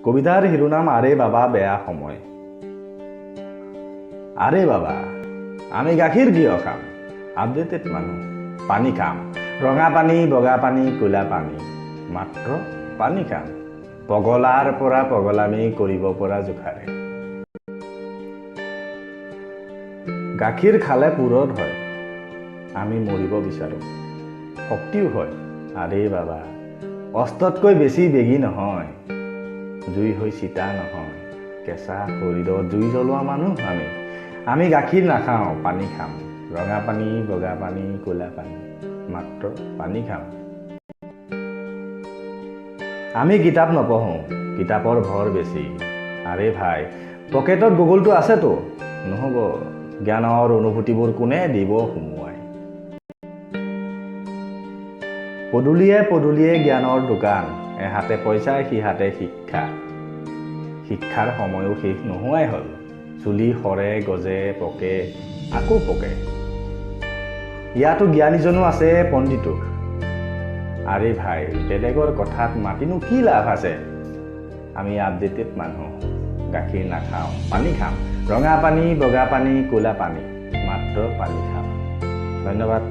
কবিতাৰ শিৰোনাম আৰে বাবা বেয়া সময়। আৰে বাবা আমি গাখীৰ কিয় খাম, আপডেটেড মানুহ পানী খাম, ৰঙা পানী বগা পানী ক'লা পানী, মাত্ৰ পানী খাম, পগলাৰ পৰা পগলামি কৰিব পৰা জোখাৰে। গাখীৰ খালে পুৰঠ হয়, আমি মৰিব বিচাৰোঁ, শক্তিও হয়। আৰে বাবা অস্ত্ৰতকৈ বেছি বেগী নহয়, জুই হৈ চিতা নহয়, কেঁচা শৰীৰত জুই জ্বলোৱা মানুহ আমি গাখীৰ নাখাওঁ, পানী খাম, ৰঙা পানী বগা পানী ক'লা পানী, মাত্ৰ পানী খাম। আমি কিতাপ নপঢ়োঁ, কিতাপৰ ভৰ বেছি। আৰে ভাই পকেটত গুগলটো আছেতো, নহ'ব জ্ঞানৰ অনুভূতিবোৰ কোনে দিব সুমুৱাই। পদূলিয়ে পদূলিয়ে জ্ঞানৰ দোকান, এহাতে পইচা সিহাতে শিক্ষা। শিক্ষাৰ সময়ো শেষ নোহোৱাই হ'ল, চুলি সৰে গজে পকে আকৌ পকে। ইয়াতো জ্ঞানীজনো আছে পণ্ডিতো। আৰে ভাই বেলেগৰ কথাত মাতিনো কি লাভ আছে, আমি আপডেটেড মানুহ, গাখীৰ নাখাওঁ, পানী খাম, ৰঙা পানী বগা পানী ক'লা পানী, মাত্ৰ পানী খাম। ধন্যবাদ।